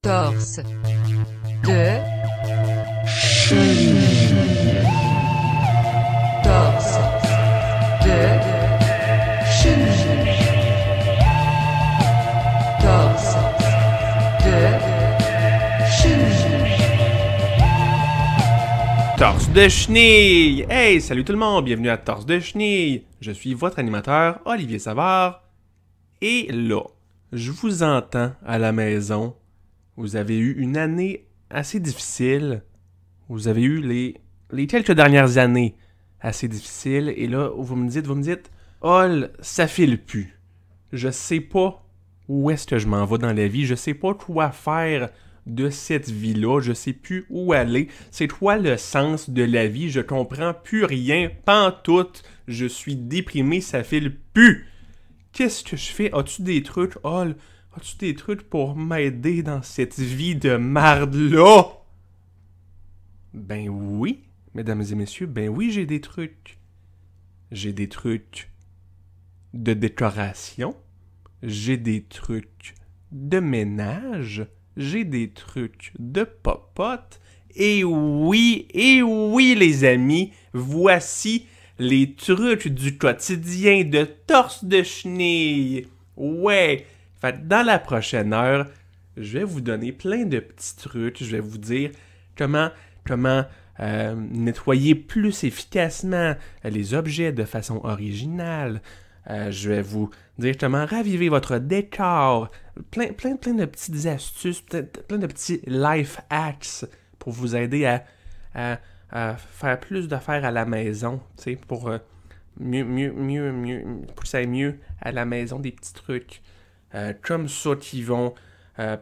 Torse de chenille. Torse de chenille. Torse de chenille. Torse de chenille! Hey, salut tout le monde, bienvenue à Torse de chenille! Je suis votre animateur, Olivier Savard. Et là, je vous entends à la maison. Vous avez eu une année assez difficile. Vous avez eu les quelques dernières années assez difficiles. Et là, vous me dites, Ol, ça file plus. Je sais pas où est-ce que je m'en vais dans la vie. Je sais pas quoi faire de cette vie-là. Je sais plus où aller. C'est quoi le sens de la vie? Je comprends plus rien. Pantoute. Je suis déprimé, ça file plus. Qu'est-ce que je fais? As-tu des trucs, Ol? As-tu des trucs pour m'aider dans cette vie de marde-là? Ben oui, mesdames et messieurs, ben oui, j'ai des trucs. J'ai des trucs de décoration. J'ai des trucs de ménage. J'ai des trucs de popote. Et oui, les amis, voici les trucs du quotidien de Torse de chenille. Ouais! Fait dans la prochaine heure, je vais vous donner plein de petits trucs. Je vais vous dire comment nettoyer plus efficacement les objets de façon originale. Je vais vous dire comment raviver votre décor. Plein de petites astuces, plein de petits life hacks pour vous aider à faire plus d'affaires à la maison, tu sais, pour pour que ça aille mieux à la maison, des petits trucs. Comme ça qui vont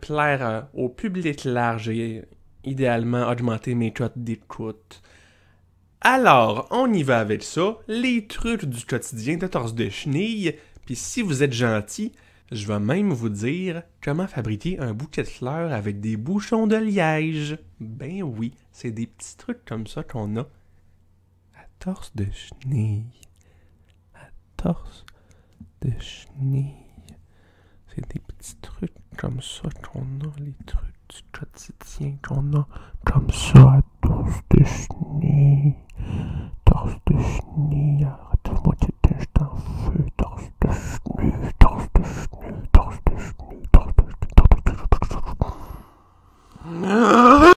plaire au public large et idéalement augmenter mes cotes d'écoute. Alors, on y va avec ça, les trucs du quotidien de Torse de chenille, puis si vous êtes gentil, je vais même vous dire comment fabriquer un bouquet de fleurs avec des bouchons de liège. Ben oui, c'est des petits trucs comme ça qu'on a à Torse de chenille. À Torse de chenille. C'est des petits trucs comme ça qu'on a, les trucs du quotidien qu'on a comme ça à Torse de chenille. Torse de chenille, arrêtez-moi quelqu'un, je t'en feu. Torse de chenille, torse de chenille, torse de chenille, torse de chenille.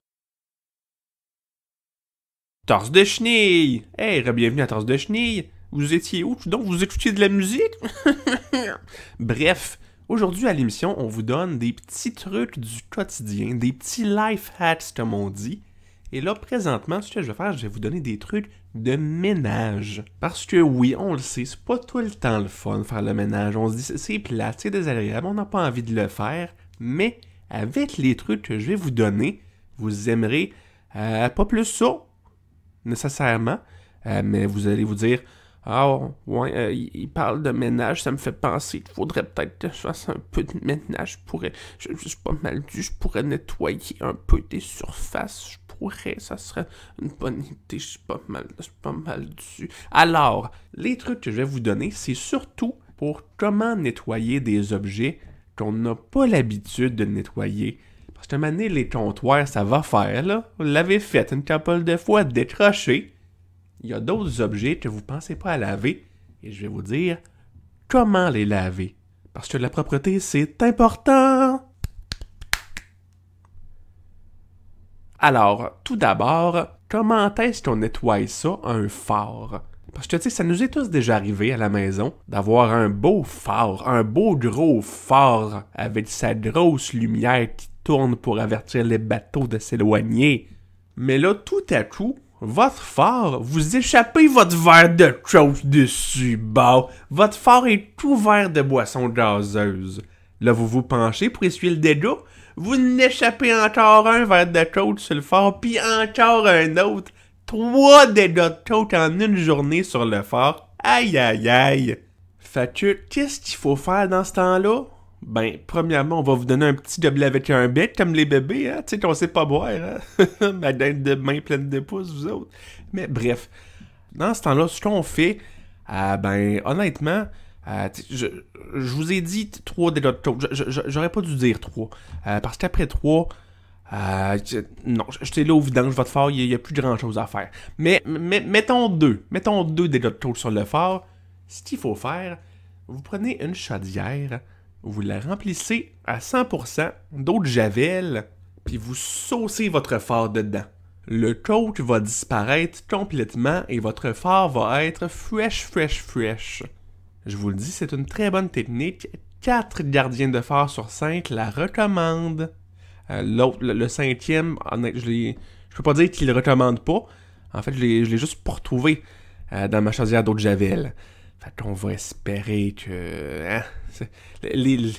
Torse de chenille! Hey, bienvenue à Torse de chenille! Vous étiez où? Donc, vous écoutiez de la musique? Bref. Aujourd'hui, à l'émission, on vous donne des petits trucs du quotidien, des petits life hacks, comme on dit. Et là, présentement, ce que je vais faire, je vais vous donner des trucs de ménage. Parce que oui, on le sait, c'est pas tout le temps le fun de faire le ménage. On se dit, c'est plate, c'est désagréable, on n'a pas envie de le faire. Mais avec les trucs que je vais vous donner, vous aimerez pas plus ça, nécessairement. Mais vous allez vous dire... Ah, ouais, il parle de ménage, ça me fait penser qu'il faudrait peut-être que je fasse un peu de ménage. Je suis pas mal dû, je pourrais nettoyer un peu des surfaces. Ça serait une bonne idée, je suis pas mal dû. Alors, les trucs que je vais vous donner, c'est surtout pour comment nettoyer des objets qu'on n'a pas l'habitude de nettoyer. Parce que maintenant, les comptoirs, ça va faire, là. Vous l'avez fait une couple de fois, décroché. Il y a d'autres objets que vous ne pensez pas à laver et je vais vous dire comment les laver. Parce que la propreté, c'est important! Alors, tout d'abord, comment est-ce qu'on nettoie ça, un phare? Parce que, tu sais, ça nous est tous déjà arrivé à la maison d'avoir un beau phare, un beau gros phare avec sa grosse lumière qui tourne pour avertir les bateaux de s'éloigner. Mais là, tout à coup, votre phare, vous échappez votre verre de Coke dessus, bah. Votre phare est couvert de boissons gazeuses. Là, vous vous penchez pour essuyer le dégât. Vous n'échappez encore un verre de Coke sur le phare, puis encore un autre. 3 dégâts de Coke en une journée sur le phare. Aïe, aïe, aïe. Fait que, qu'est-ce qu'il faut faire dans ce temps-là? Ben, premièrement, on va vous donner un petit gobelet avec un bec, comme les bébés, hein, tu sais qu'on sait pas boire, hein, ma dinde de main pleine de pouces, vous autres. Mais bref, dans ce temps-là, ce qu'on fait, ben, honnêtement, Je vous ai dit 3 dégâts de touch. J'aurais pas dû dire 3. Parce qu'après 3, non, j'étais là au vidange, votre phare, il n'y a plus grand chose à faire. Mais mettons 2. Mettons 2 dégâts de touch sur le phare. Ce qu'il faut faire, vous prenez une chaudière, vous la remplissez à 100% d'eau de javel, puis vous saucez votre phare dedans. Le coach va disparaître complètement et votre phare va être fresh. Je vous le dis, c'est une très bonne technique. 4 gardiens de phare sur 5 la recommandent. L'autre, le 5e, je peux pas dire qu'il le recommande pas. En fait, je l'ai juste pas retrouvé dans ma chaudière d'eau de javel. Fait qu'on va espérer que... Hein,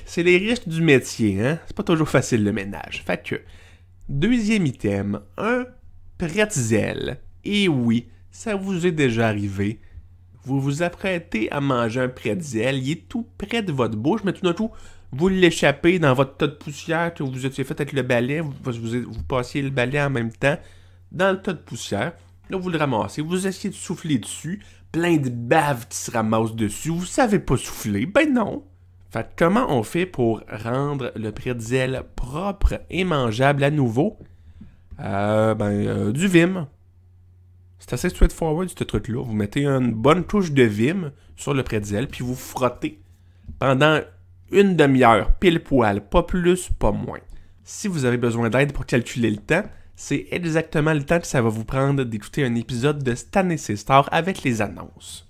c'est les risques du métier, hein? C'est pas toujours facile le ménage. Fait que, 2e item, un pretzel. Et oui, ça vous est déjà arrivé. Vous vous apprêtez à manger un pretzel, il est tout près de votre bouche, mais tout d'un coup, vous l'échappez dans votre tas de poussière que vous étiez fait avec le balai, vous passiez le balai en même temps dans le tas de poussière. Là, vous le ramassez, vous essayez de souffler dessus, plein de bave qui se ramasse dessus, vous savez pas souffler, ben non. Fait comment on fait pour rendre le pretzel propre et mangeable à nouveau? Du Vim. C'est assez straightforward ce truc-là. Vous mettez une bonne touche de Vim sur le pretzel, puis vous frottez pendant une demi-heure, pile poil, pas plus, pas moins. Si vous avez besoin d'aide pour calculer le temps, c'est exactement le temps que ça va vous prendre d'écouter un épisode de Stan & ses stars avec les annonces.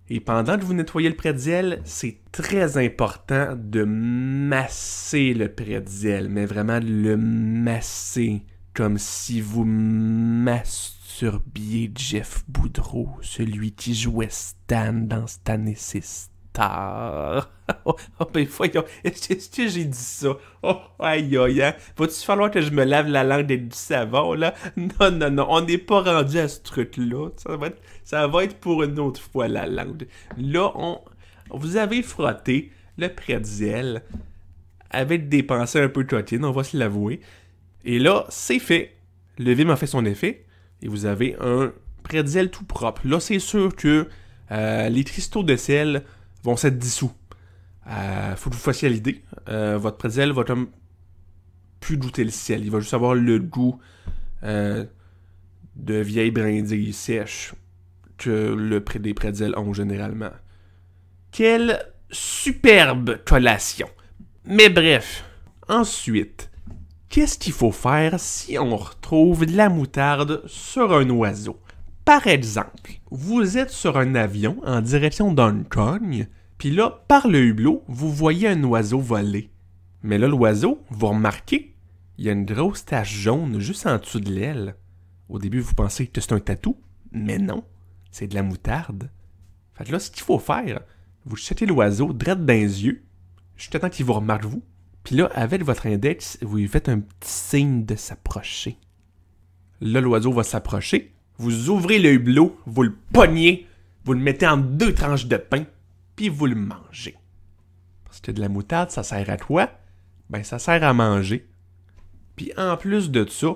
Et pendant que vous nettoyez le pretzel, c'est très important de masser le pretzel, mais vraiment de le masser comme si vous masturbiez Jeff Boudreau, celui qui jouait Stan dans Stan & ses stars. Oh, ben voyons, est-ce que j'ai dit ça? Oh, aïe aïe, hein? Va-tu falloir que je me lave la langue avec du savon, là? Non, on n'est pas rendu à ce truc-là. Ça va être pour une autre fois, la langue. Là, vous avez frotté le pretzel avec des pensées un peu coquines, on va se l'avouer. Et là, c'est fait. Le Vim a fait son effet, et vous avez un pretzel tout propre. Là, c'est sûr que les cristaux de sel vont s'être dissous. Faut que vous fassiez l'idée. Votre pretzel va comme plus goûter le sel. Il va juste avoir le goût de vieilles brindilles sèches que des pretzels ont généralement. Quelle superbe collation! Mais bref, ensuite, qu'est-ce qu'il faut faire si on retrouve de la moutarde sur un oiseau? Par exemple, vous êtes sur un avion en direction d'Hong Kong, puis là, par le hublot, vous voyez un oiseau voler. Mais là, l'oiseau, vous remarquez, il y a une grosse tache jaune juste en dessous de l'aile. Au début, vous pensez que c'est un tatou, mais non, c'est de la moutarde. Fait que là, ce qu'il faut faire, vous jetez l'oiseau direct dans les yeux, jusqu'à temps qu'il vous remarque vous, puis là, avec votre index, vous lui faites un petit signe de s'approcher. Là, l'oiseau va s'approcher, vous ouvrez le hublot, vous le pognez, vous le mettez en 2 tranches de pain, puis vous le mangez. Parce que de la moutarde, ça sert à quoi? Ben, ça sert à manger. Puis en plus de ça,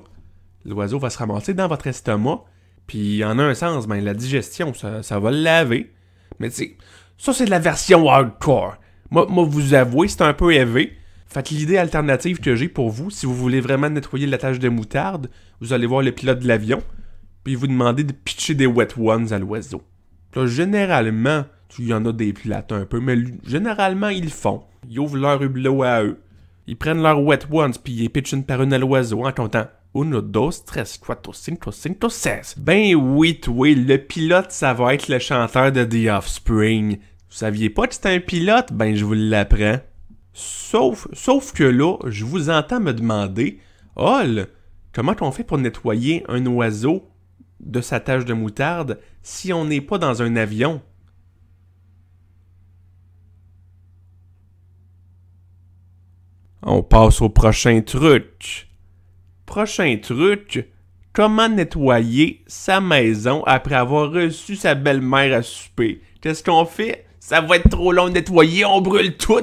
l'oiseau va se ramasser dans votre estomac, puis en un sens, ben, la digestion, ça va le laver. Mais tu sais, ça c'est de la version hardcore. Moi vous avouez, c'est un peu élevé. Fait que l'idée alternative que j'ai pour vous, si vous voulez vraiment nettoyer la tache de moutarde, vous allez voir le pilote de l'avion, puis vous demandez de pitcher des wet ones à l'oiseau. Là, généralement, il y en a des plates un peu, mais généralement, ils le font. Ils ouvrent leur hublot à eux. Ils prennent leur wet ones, puis ils pitchent une par une à l'oiseau en comptant 1, 2, 3, 4, 5, 5, 6. Ben oui, toi, le pilote, ça va être le chanteur de The Offspring. Vous saviez pas que c'était un pilote? Ben, je vous l'apprends. Sauf que là, je vous entends me demander, Hall, comment on fait pour nettoyer un oiseau de sa tache de moutarde si on n'est pas dans un avion? On passe au prochain truc. Prochain truc, comment nettoyer sa maison après avoir reçu sa belle-mère à souper? Qu'est-ce qu'on fait? Ça va être trop long de nettoyer, on brûle tout.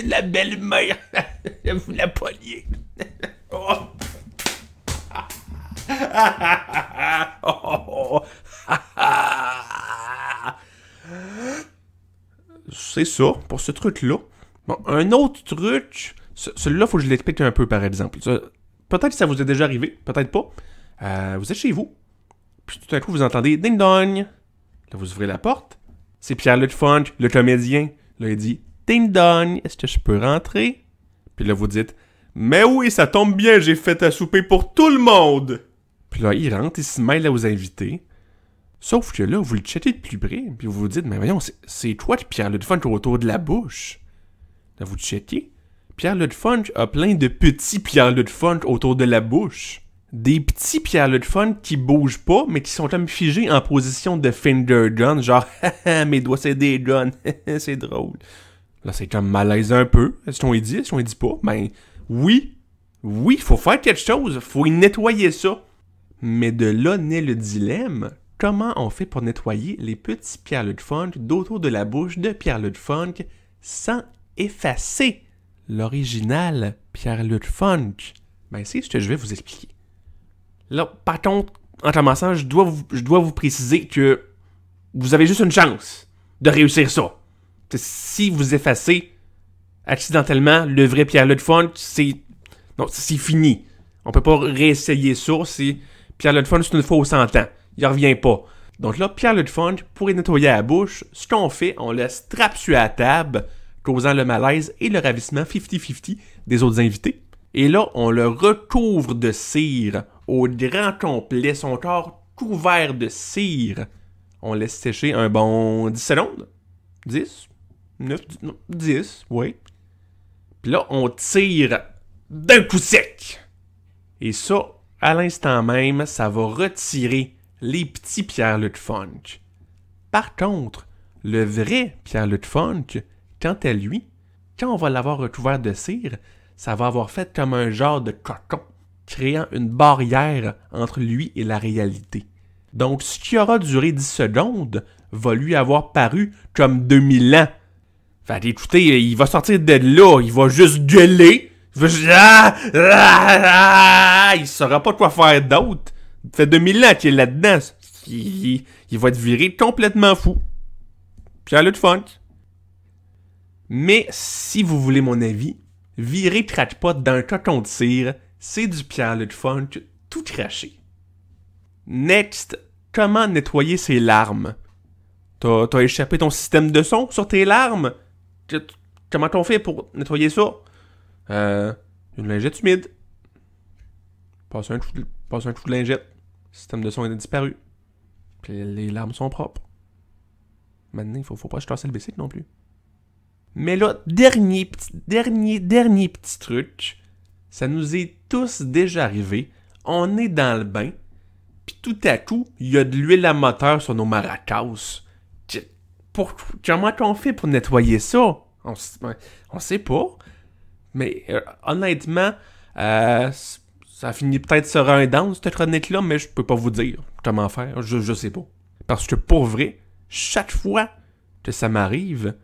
La belle-mère, vous la pognez. Oh. c'est ça, pour ce truc-là. Bon, un autre truc, celui-là, faut que je l'explique un peu, par exemple. Peut-être que ça vous est déjà arrivé, peut-être pas. Vous êtes chez vous, puis tout d'un coup, vous entendez « Ding dong ». Là, vous ouvrez la porte. C'est Pierre-Luc Funk, le comédien. Là, il dit « Ding dong, est-ce que je peux rentrer? » Puis là, vous dites « Mais oui, ça tombe bien, j'ai fait à souper pour tout le monde! » Puis là, il rentre, il se mêle aux invités. Sauf que là, vous le checkez de plus près, puis vous vous dites, mais voyons, c'est toi qui Pierre-Luc Funk autour de la bouche. Là, vous le checkez. Pierre-Luc Funk a plein de petits Pierre-Luc Funk autour de la bouche. Des petits Pierre-Luc Funk qui bougent pas, mais qui sont comme figés en position de finger gun, genre, haha, mes doigts c'est des guns, c'est drôle. Là, c'est comme malaise un peu. Est-ce qu'on y dit, est-ce qu'on y dit pas? Ben, oui, faut faire quelque chose, faut y nettoyer ça. Mais de là naît le dilemme. Comment on fait pour nettoyer les petits Pierre-Luc Funk d'autour de la bouche de Pierre-Luc Funk sans effacer l'original Pierre-Luc Funk? Ben, c'est ce que je vais vous expliquer. Là, par contre, en commençant, je dois vous préciser que vous avez juste une chance de réussir ça. Si vous effacez accidentellement le vrai Pierre-Luc Funk, c'est fini. On peut pas réessayer ça, Pierre-Luc Funk, c'est une fois au 100 ans. Il revient pas. Donc là, Pierre-Luc Funk, pour y nettoyer la bouche, ce qu'on fait, on le strappe sur la table, causant le malaise et le ravissement 50-50 des autres invités. Et là, on le recouvre de cire au grand complet, son corps couvert de cire. On laisse sécher un bon 10 secondes. 10? 9? 10, oui. Puis là, on tire d'un coup sec. Et ça, à l'instant même, ça va retirer les petits Pierre-Luc Funk. Par contre, le vrai Pierre-Luc Funk, quant à lui, quand on va l'avoir recouvert de cire, ça va avoir fait comme un genre de cocon, créant une barrière entre lui et la réalité. Donc, ce qui aura duré 10 secondes va lui avoir paru comme 2000 ans. Fait écoutez, il va sortir de là, il va juste gueuler, il va juste... il saura pas quoi faire d'autre. Ça fait 2000 ans qu'il est là-dedans. Il va être viré complètement fou. Pierre-Luc Funk. Mais si vous voulez mon avis, virer crackpot d'un cocon de cire, c'est du Pierre-Luc Funk tout craché. Next, comment nettoyer ses larmes? T'as échappé ton système de son sur tes larmes? Comment on fait pour nettoyer ça? Une lingette humide. Passe un coup de lingette. Le système de son est disparu. Puis les larmes sont propres. Maintenant, il faut pas se casser le bicycle non plus. Mais là, dernier petit truc. Ça nous est tous déjà arrivé. On est dans le bain. Puis tout à coup, il y a de l'huile à moteur sur nos maracas. Comment on fait pour nettoyer ça? On sait pas. Mais honnêtement, ça finit peut-être sur un down, cette chronique-là, mais je peux pas vous dire comment faire. Je sais pas. Parce que pour vrai, chaque fois que ça m'arrive,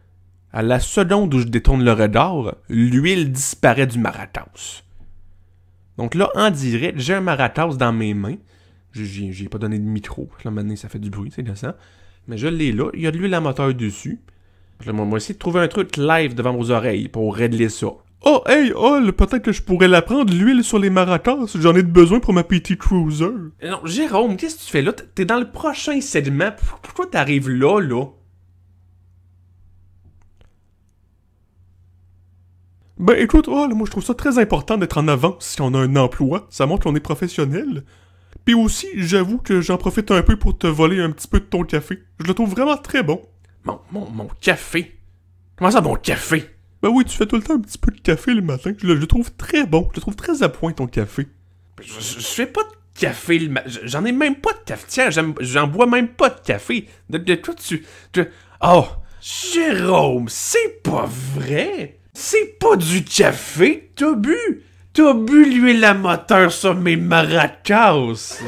à la seconde où je détourne le regard, l'huile disparaît du maracas. Donc là, en direct, j'ai un maracas dans mes mains. J'ai pas donné de micro. Là, maintenant, ça fait du bruit, c'est innocent. Mais je l'ai là. Il y a de l'huile à moteur dessus. Là, moi, on va essayer de trouver un truc live devant vos oreilles pour régler ça. Oh, hey, Hall, peut-être que je pourrais la prendre, l'huile sur les maracas. J'en ai besoin pour ma petite cruiser. Non, Jérôme, qu'est-ce que tu fais là? T'es dans le prochain segment. Pourquoi t'arrives là? Ben, écoute, Hall, moi, je trouve ça très important d'être en avance si on a un emploi. Ça montre qu'on est professionnel. Puis aussi, j'avoue que j'en profite un peu pour te voler un petit peu de ton café. Je le trouve vraiment très bon. Mon café? Comment ça, mon café? Ben oui, tu fais tout le temps un petit peu de café le matin. Je le trouve très bon. Je le trouve très à point, ton café. Je fais pas de café le matin. J'en ai même pas de cafetière. J'en bois même pas de café. De quoi tu... Oh! Jérôme, c'est pas vrai! C'est pas du café! T'as bu l'huile à moteur sur mes maracas!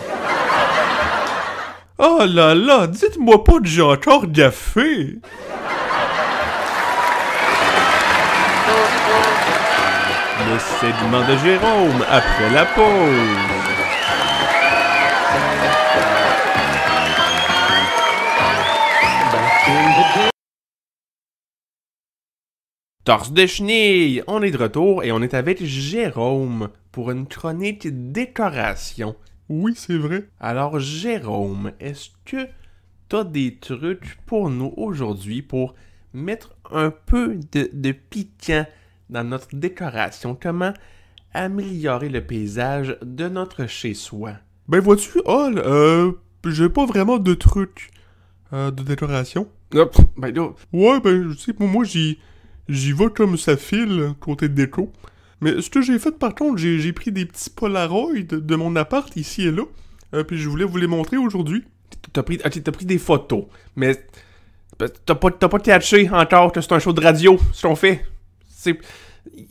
Oh là là, dites-moi pas que j'ai encore café! Le segment de Jérôme après la pause. Torse de chenille! On est de retour et on est avec Jérôme pour une chronique décoration. Oui, c'est vrai. Alors Jérôme, est-ce que t'as des trucs pour nous aujourd'hui pour mettre un peu de piquant dans notre décoration? Comment améliorer le paysage de notre chez-soi? Ben vois-tu, j'ai pas vraiment de trucs de décoration. Hop, ben là, Ouais, ben, tu sais, moi, j'y vais comme ça file, côté déco. Mais ce que j'ai fait, par contre, j'ai pris des petits Polaroids de mon appart, ici et là. Puis je voulais vous les montrer aujourd'hui. t'as pris des photos, mais t'as pas catché encore que c'est un show de radio, ce qu'on fait.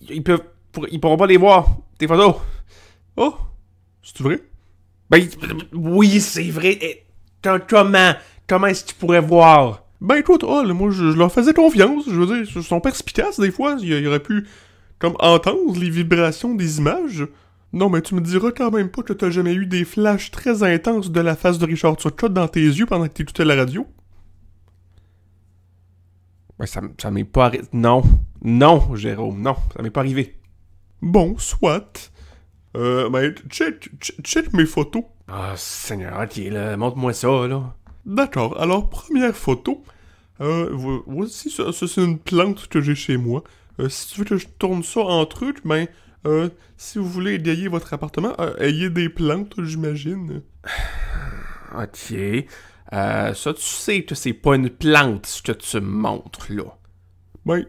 Ils pourront pas les voir, tes photos. Oh, c'est vrai? Ben, oui, c'est vrai. Comment est-ce que tu pourrais voir? Ben écoute, moi, je leur faisais confiance. Je veux dire, ils sont perspicaces, des fois. Il aurait pu, comme, entendre les vibrations des images. Non, mais tu me diras quand même pas que t'as jamais eu des flashs très intenses de la face de Richard Turcotte dans tes yeux pendant que t'écoutais la radio? Ben, ça m'est pas arrivé. Non, Jérôme, non, ça m'est pas arrivé. Bon, soit. Ben, check mes photos. Ah, Seigneur, ok, là, montre-moi ça, là. D'accord, alors, première photo. Voici, ça c'est une plante que j'ai chez moi. Si tu veux que je tourne ça en truc, ben, si vous voulez égayer votre appartement, ayez des plantes, j'imagine. Ok. Ça, tu sais que c'est pas une plante, ce que tu me montres, là. Ben,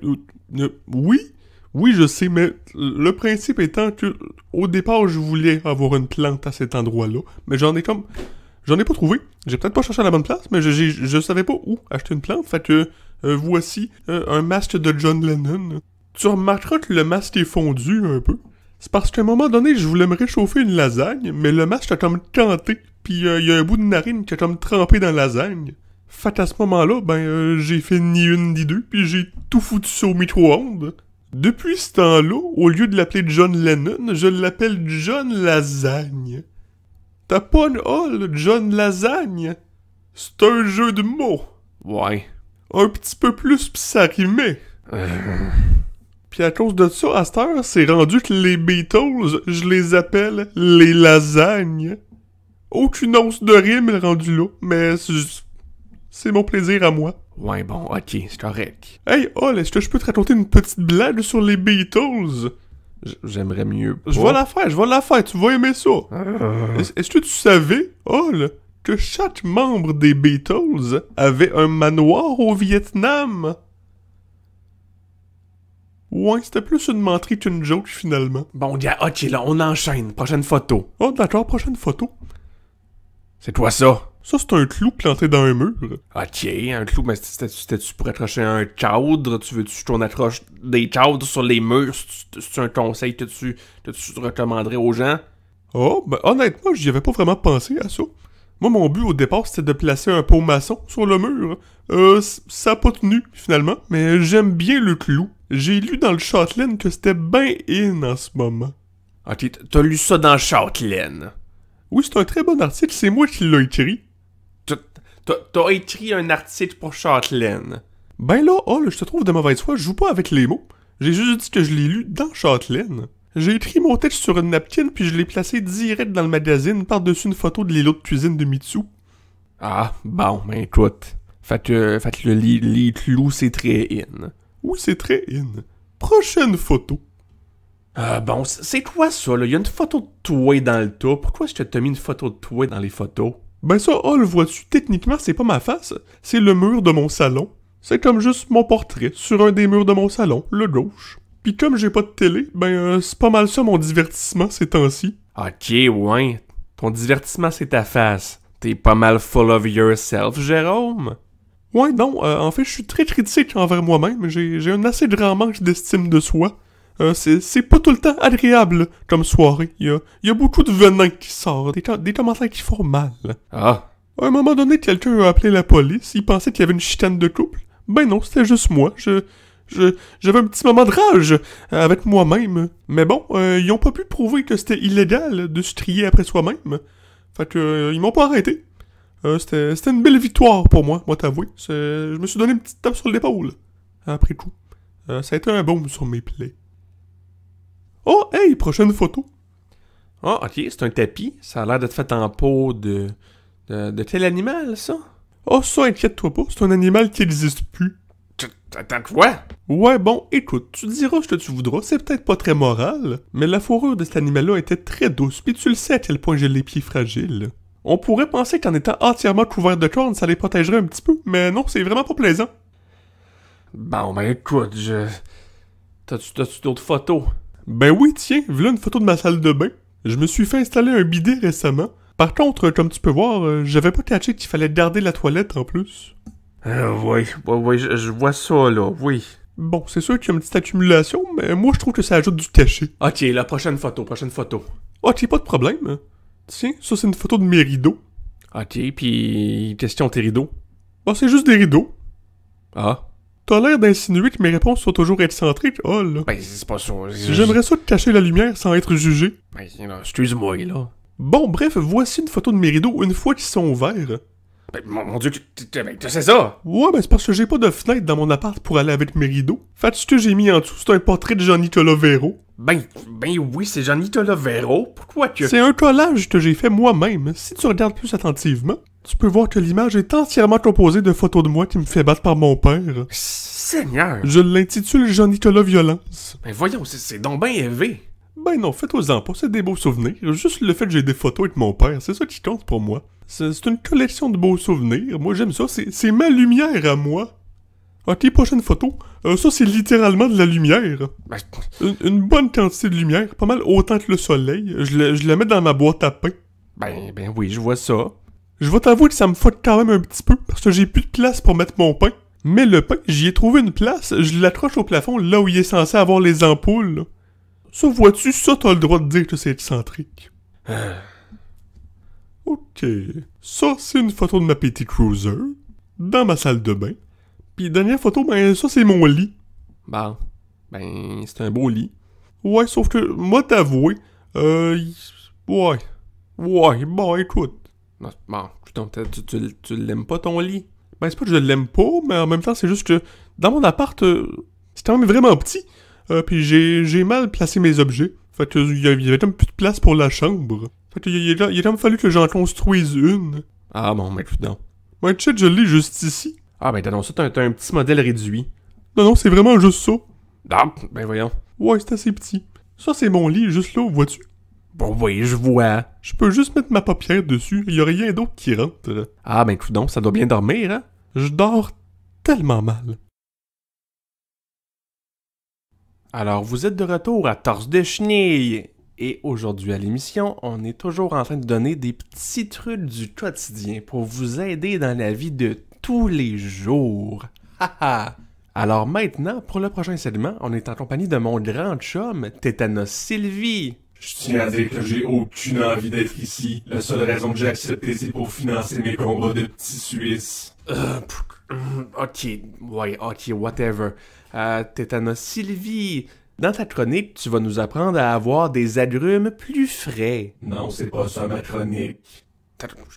oui, je sais, mais le principe étant que, au départ, je voulais avoir une plante à cet endroit-là, mais j'en ai pas trouvé. J'ai peut-être pas cherché à la bonne place, mais je savais pas où acheter une plante, fait que, voici un masque de John Lennon. Tu remarqueras que le masque est fondu un peu. C'est parce qu'à un moment donné, je voulais me réchauffer une lasagne, mais le masque a comme canté, puis il y a un bout de narine qui a comme trempé dans la lasagne. Fait qu'à ce moment-là, j'ai fait ni une ni deux, puis j'ai tout foutu ça au micro-ondes. Depuis ce temps-là, au lieu de l'appeler John Lennon, je l'appelle John Lasagne. T'as pas une hall, John Lasagne? C'est un jeu de mots. Ouais. Un petit peu plus pis ça rimait. Pis à cause de ça, à cette heure, c'est rendu que les Beatles, je les appelle les lasagnes. Aucune once de rime est rendu là, mais c'est mon plaisir à moi. Ouais, bon, ok, c'est correct. Hey, est-ce que je peux te raconter une petite blague sur les Beatles? J'aimerais mieux pas. Je vais la faire, tu vas aimer ça. Est-ce que tu savais, que chaque membre des Beatles avait un manoir au Vietnam? Ouais, c'était plus une menterie qu'une joke, finalement. Bon, ok, là, on enchaîne. Prochaine photo. Oh, d'accord, prochaine photo. C'est quoi ça? Ça, c'est un clou planté dans un mur. Ok, un clou, mais c'était-tu pour accrocher un cadre? Tu veux-tu qu'on accroche des cadres sur les murs? C'est un conseil que tu recommanderais aux gens? Oh, honnêtement, j'y avais pas vraiment pensé à ça. Moi, mon but au départ, c'était de placer un pot maçon sur le mur. Ça a pas tenu, finalement, mais j'aime bien le clou. J'ai lu dans le Châtelaine que c'était ben in en ce moment. Ok, t'as lu ça dans Châtelaine? Oui, c'est un très bon article, c'est moi qui l'ai écrit. T'as écrit un article pour Châtelaine? Ben là, je te trouve de mauvaise foi, je joue pas avec les mots. J'ai juste dit que je l'ai lu dans Châtelaine. J'ai écrit mon texte sur une napkin, puis je l'ai placé direct dans le magazine, par-dessus une photo de l'îlot de cuisine de Mitsu. Ah, bon, ben écoute. Fait que les clous, c'est très in. Oui, c'est très in. Prochaine photo. Bon, c'est quoi ça, là? Il y a une photo de toi dans le tas. Pourquoi est-ce que t'as mis une photo de toi dans les photos? Ben ça, le vois-tu, techniquement, c'est pas ma face. C'est le mur de mon salon. C'est comme juste mon portrait sur un des murs de mon salon, le gauche. Pis comme j'ai pas de télé, c'est pas mal ça mon divertissement ces temps-ci. Ok, ouais. Ton divertissement, c'est ta face. T'es pas mal full of yourself, Jérôme? Ouais, non, en fait, je suis très critique envers moi-même. J'ai un assez grand manque d'estime de soi. C'est pas tout le temps agréable comme soirée. Il y a beaucoup de venin qui sort, des commentaires qui font mal. Ah. À un moment donné, quelqu'un a appelé la police, il pensait qu'il y avait une chicane de couple. Ben non, c'était juste moi. J'avais un petit moment de rage avec moi-même. Mais bon, ils ont pas pu prouver que c'était illégal de se trier après soi-même. Fait que ils m'ont pas arrêté. C'était une belle victoire pour moi t'avouer. Je me suis donné une petite tape sur l'épaule. Après coup. Ça a été un baume sur mes plaies. Oh, hey, prochaine photo. Ah, ok, c'est un tapis. Ça a l'air d'être fait en peau de quel animal, ça? Oh, ça, inquiète-toi pas, c'est un animal qui n'existe plus. Attends, quoi? Ouais, bon, écoute, tu diras ce que tu voudras, c'est peut-être pas très moral, mais la fourrure de cet animal-là était très douce, puis tu le sais à quel point j'ai les pieds fragiles. On pourrait penser qu'en étant entièrement couvert de cornes, ça les protégerait un petit peu, mais non, c'est vraiment pas plaisant. Bon, ben écoute, T'as-tu d'autres photos? Ben oui, tiens, voilà une photo de ma salle de bain. Je me suis fait installer un bidet récemment. Par contre, comme tu peux voir, j'avais pas catché qu'il fallait garder la toilette en plus. Oui, je vois ça, là, oui. Bon, c'est sûr qu'il y a une petite accumulation, mais moi je trouve que ça ajoute du cachet. Ok, la prochaine photo. Ok, pas de problème. Tiens, ça c'est une photo de mes rideaux. Ok, puis question tes rideaux. Ah, c'est juste des rideaux. Ah? T'as l'air d'insinuer que mes réponses sont toujours excentriques, oh là. Ben, c'est pas ça. J'aimerais ça te cacher la lumière sans être jugé. Ben, excuse-moi, là. Bon, bref, voici une photo de mes rideaux une fois qu'ils sont ouverts. Ben, mon Dieu, tu sais ça? Ouais, ben c'est parce que j'ai pas de fenêtre dans mon appart pour aller avec mes rideaux. Fait que ce que j'ai mis en dessous, c'est un portrait de Jean-Nicolas Véro. Ben oui, c'est Jean-Nicolas Véro. Pourquoi que... C'est un collage que j'ai fait moi-même. Si tu regardes plus attentivement, tu peux voir que l'image est entièrement composée de photos de moi qui me fait battre par mon père. Seigneur! Je l'intitule Jean-Nicolas Violence. Ben voyons, c'est donc bien élevé. Ben non, faites-en pas, c'est des beaux souvenirs. Juste le fait que j'ai des photos avec mon père, c'est ça qui compte pour moi. C'est une collection de beaux souvenirs. Moi, j'aime ça. C'est ma lumière à moi. Ok, prochaine photo. Ça, c'est littéralement de la lumière. Ben, Une bonne quantité de lumière, pas mal autant que le soleil. Je la mets dans ma boîte à pain. ben oui, je vois ça. Je vais t'avouer que ça me fuck quand même un petit peu, parce que j'ai plus de place pour mettre mon pain. Mais le pain, j'y ai trouvé une place. Je l'accroche au plafond, là où il est censé avoir les ampoules. Ça, vois-tu, ça, t'as le droit de dire que c'est excentrique. Ok. Ça, c'est une photo de ma petite cruiser, dans ma salle de bain. Puis dernière photo, ben ça, c'est mon lit. Bon, ben c'est un beau lit. Ouais, sauf que, moi, t'avouer, ouais, bon, écoute. Non, bon, putain, tu l'aimes pas ton lit? Ben, c'est pas que je l'aime pas, mais en même temps, c'est juste que, dans mon appart, c'est quand même vraiment petit. Puis j'ai mal placé mes objets. Fait que, il y avait comme plus de place pour la chambre. Fait que, il a quand même fallu que j'en construise une. Ah bon, ben écoute donc. Ouais, tu sais, je l'ai juste ici. Ah ben t'as ça, t'as un petit modèle réduit. Non, c'est vraiment juste ça. Ah, ben voyons. Ouais, c'est assez petit. Ça, c'est mon lit, juste là, vois-tu? Bon, oui, je vois. Je peux juste mettre ma paupière dessus, il y a rien d'autre qui rentre. Ah ben écoute donc, ça doit bien dormir, hein? Je dors tellement mal. Alors, vous êtes de retour à Torse de Chenille. Et aujourd'hui à l'émission, on est toujours en train de donner des petits trucs du quotidien pour vous aider dans la vie de tous les jours. Haha! Alors maintenant, pour le prochain segment, on est en compagnie de mon grand chum, Tétanos Sylvie. Je tiens à dire que j'ai aucune envie d'être ici. La seule raison que j'ai accepté, c'est pour financer mes combats de petits Suisses. Ok, whatever. Tétanos Sylvie, dans ta chronique, tu vas nous apprendre à avoir des agrumes plus frais. Non, c'est pas ça ma chronique.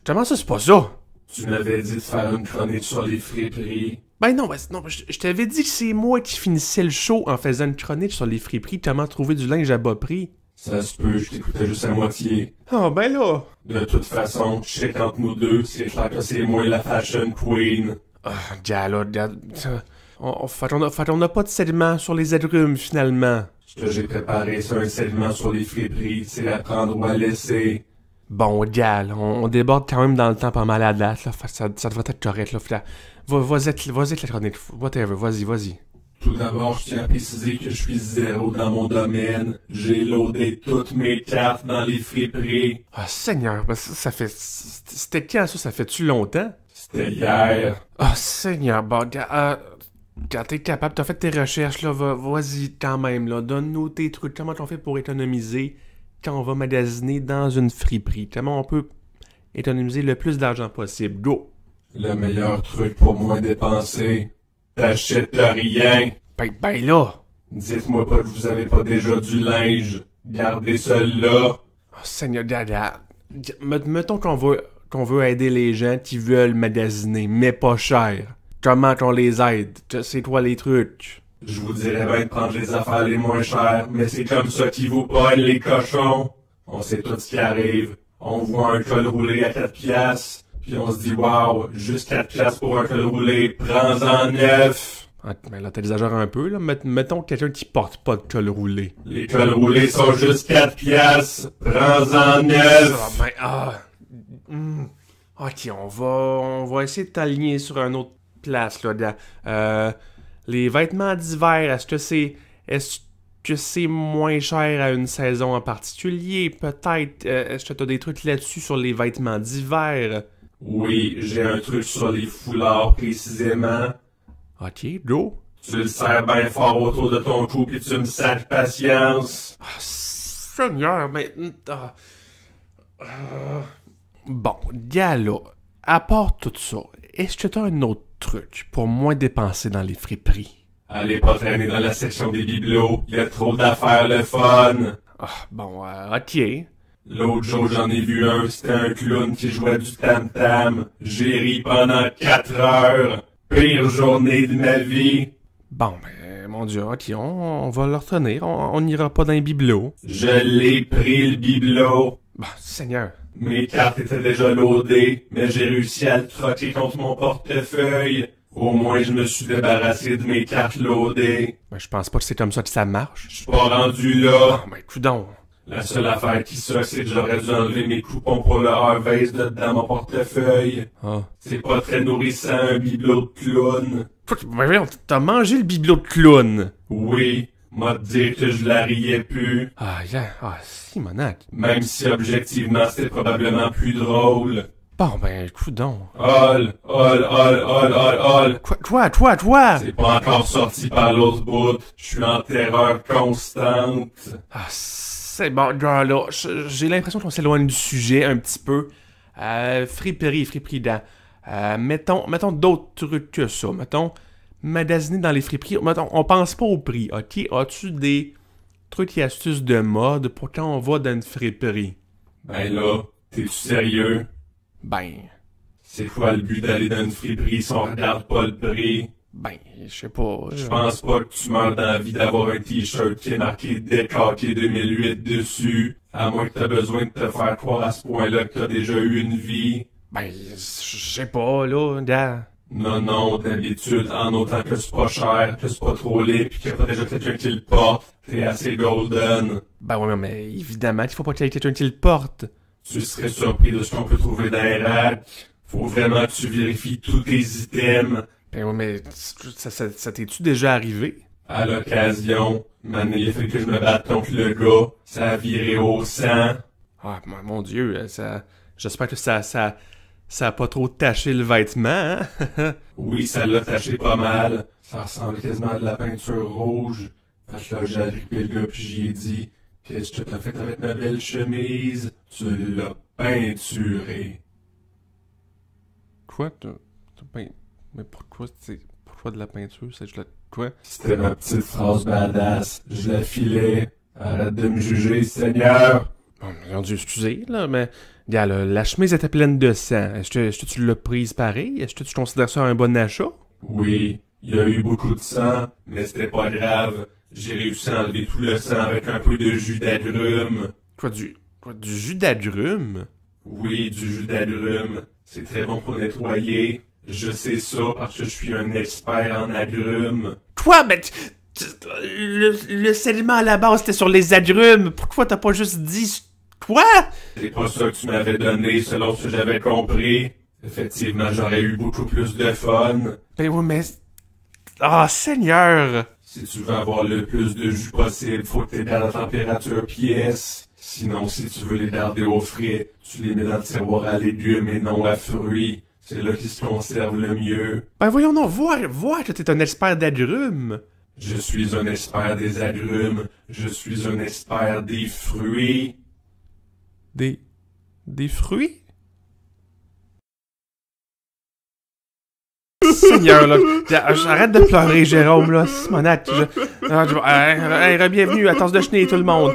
Comment ça, c'est pas ça? Tu m'avais dit de faire une chronique sur les friperies. Ben non, je t'avais dit que c'est moi qui finissais le show en faisant une chronique sur les friperies, comment trouver du linge à bas prix. Ça se peut, je t'écoutais juste à moitié. Oh ben là! De toute façon, je sais qu'entre nous deux, c'est clair que c'est moi la fashion queen. On n'a pas de segment sur les agrumes, finalement. Ce que j'ai préparé, c'est un segment sur les friperies, c'est à prendre ou à laisser. Bon, gal, on déborde quand même dans le temps pas mal à date, là, ça devrait être correct, là. Vas-y avec la chronique, whatever, vas-y. Tout d'abord, je tiens à préciser que je suis zéro dans mon domaine. J'ai loadé toutes mes cartes dans les friperies. Ah, Seigneur, ben ça fait... C'était quand ça? Ça fait-tu longtemps? C'était hier. Ah, Seigneur, bon, quand t'es capable, t'as fait tes recherches, là, vas-y quand même, là, donne-nous tes trucs, comment on fait pour économiser quand on va magasiner dans une friperie? Comment on peut économiser le plus d'argent possible? Go! Le meilleur truc pour moins dépenser. T'achètes rien. Ben là! Dites-moi pas que vous avez pas déjà du linge. Gardez cela. Oh, Seigneur, dada. Mettons qu'on veut aider les gens qui veulent magasiner, mais pas cher. Comment qu'on les aide? C'est quoi les trucs? Je vous dirais bien de prendre les affaires les moins chères, mais c'est comme ça qu'ils vous pognent, les cochons. On sait tout ce qui arrive. On voit un col roulé à 4 piastres, puis on se dit, wow, juste 4 piastres pour un col roulé, prends-en 9. Ah, mais là, t'exagères un peu, là. Mettons quelqu'un qui porte pas de col roulé. Les cols roulés sont juste 4 piastres, prends-en 9. Ok, on va essayer de t'aligner sur une autre place, là. Les vêtements d'hiver, est-ce que c'est moins cher à une saison en particulier? Peut-être, est-ce que t'as des trucs là-dessus sur les vêtements d'hiver? Oui, j'ai un truc sur les foulards précisément. Ok, go. Tu le serres bien fort autour de ton cou pis tu me sacres patience. Ah, Seigneur, mais... Bon, gars là, à part tout ça, est-ce que t'as un autre truc pour moins dépenser dans les friperies? Allez pas traîner dans la section des bibelots, y a trop d'affaires le fun. Ah, bon, ok. L'autre jour j'en ai vu un, c'était un clown qui jouait du tam-tam. J'ai ri pendant 4 heures. Pire journée de ma vie. Bon, ben, mon Dieu, ok, on va le retenir, on n'ira pas dans les bibelots. Je l'ai pris le bibelot. Bah, Seigneur. Mes cartes étaient déjà loadées, mais j'ai réussi à le troquer contre mon portefeuille. Au moins je me suis débarrassé de mes cartes loadées. Ben, je pense pas que c'est comme ça que ça marche. Je suis pas rendu là. Ah, ben, coudonc. La seule affaire qui suck, c'est que j'aurais dû enlever mes coupons pour le Harvest de dans mon portefeuille. Ah. C'est pas très nourrissant, un bibelot de clown. Ben, voyons, t'as mangé le bibelot de clown. Oui, m'a dire que je la riais plus. Ah, Simonac. Même si objectivement c'était probablement plus drôle. Bon, ben, coudonc. Hol. Quoi? C'est pas encore sorti par l'autre bout. Je suis en terreur constante. Ah, c'est bon, gars, là, j'ai l'impression qu'on s'éloigne du sujet un petit peu. Friperie dents. Mettons d'autres trucs que ça. Mettons, magasiner dans les friperies. Mettons, on pense pas au prix, ok? As-tu des trucs et astuces de mode pour quand on va dans une friperie? Ben là, t'es-tu sérieux? Ben, C'est quoi le but d'aller dans une friperie si on regarde pas le prix? ben, je sais pas. Je pense pas que tu meurs d'envie d'avoir un t-shirt qui est marqué Décaqué 2008 dessus, à moins que t'aies besoin de te faire croire à ce point-là que t'as déjà eu une vie. Ben, je sais pas, là, gars. Non, d'habitude, en autant que c'est pas cher, que c'est pas trop laid, pis qu'il y a pas déjà quelqu'un qui le porte, t'es assez golden. Ben ouais, mais évidemment qu'il faut pas qu'il y ait quelqu'un qui le porte. Tu serais surpris de ce qu'on peut trouver dans les racks. Faut vraiment que tu vérifies tous tes items. Ben ouais, mais ça t'es-tu déjà arrivé? À l'occasion, maintenant, il a fait que je me batte contre le gars. Ça a viré au sang. Ah, mon Dieu, j'espère que ça a pas trop taché le vêtement, hein? Oui, ça l'a taché pas mal. Ça ressemble quasiment à de la peinture rouge. Fait que là, j'ai agrippé le gars pis j'y ai dit, qu'est-ce que t'as fait avec ma belle chemise? Tu l'as peinturée. Quoi? Mais pourquoi de la peinture? Quoi? C'était ma petite phrase badass. Je la filais. Arrête de me juger, Seigneur. Bon, mon Dieu, excusez, là, mais... Regarde, la chemise était pleine de sang. Est-ce que tu l'as prise pareil? Est-ce que tu considères ça un bon achat? Oui, il y a eu beaucoup de sang, mais c'était pas grave. J'ai réussi à enlever tout le sang avec un peu de jus d'agrumes. Quoi, du jus d'agrumes? Oui, du jus d'agrumes. C'est très bon pour nettoyer. Je sais ça parce que je suis un expert en agrumes. Quoi? Mais le sédiment à la base, c'était sur les agrumes. Pourquoi t'as pas juste dit... Quoi? C'est pas ça que tu m'avais donné selon ce que j'avais compris. Effectivement, j'aurais eu beaucoup plus de fun. Ben oui, mais... Ah, Seigneur! Si tu veux avoir le plus de jus possible, faut que t'aies dans la température pièce. Sinon, si tu veux les garder au frais, tu les mets dans le tiroir à légumes et non à fruits. C'est là qu'ils se conservent le mieux. Ben voyons donc, voir que t'es un expert d'agrumes. Je suis un expert des agrumes. Je suis un expert des fruits. Des fruits? Seigneur, là, j'arrête de pleurer, Jérôme, là, Simonac. Bienvenue à Tasse de Chenille, tout le monde.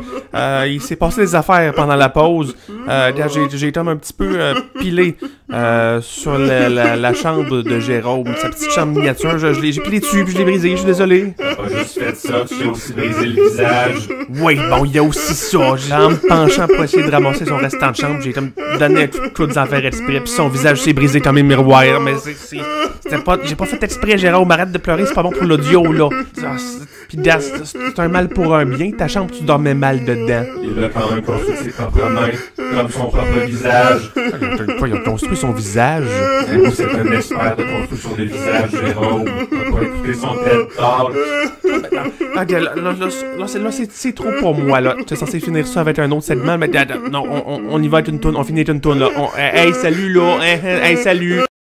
Il s'est passé des affaires pendant la pause. J'ai été un petit peu pilé. sur la chambre de Jérôme, sa petite chambre miniature. J'ai plié dessus, puis je l'ai brisé, je suis désolé. T'as pas juste fait ça, tu t'es aussi brisé le visage. Oui, bon, il y a aussi ça. En me penchant pour essayer de ramasser son restant de chambre, j'ai comme donné un coup de coude sans faire exprès, puis son visage s'est brisé comme un miroir, mais c'était pas... J'ai pas fait exprès, Jérôme, arrête de pleurer, c'est pas bon pour l'audio, là. Pis c'est un mal pour un bien, ta chambre, tu dormais mal dedans. Il a quand même construit ses propres mains, comme son propre visage. Quoi, il a construit son visage? Et vous, c'est un expert de construction des visages, Jérôme. T'as pas écouté son TED Talk. Ok, là, c'est trop pour moi, là. J'étais censé finir ça avec un autre segment, mais non, on y va avec une toune, on finit avec une toune, là. Hey, salut, là. Hey, salut.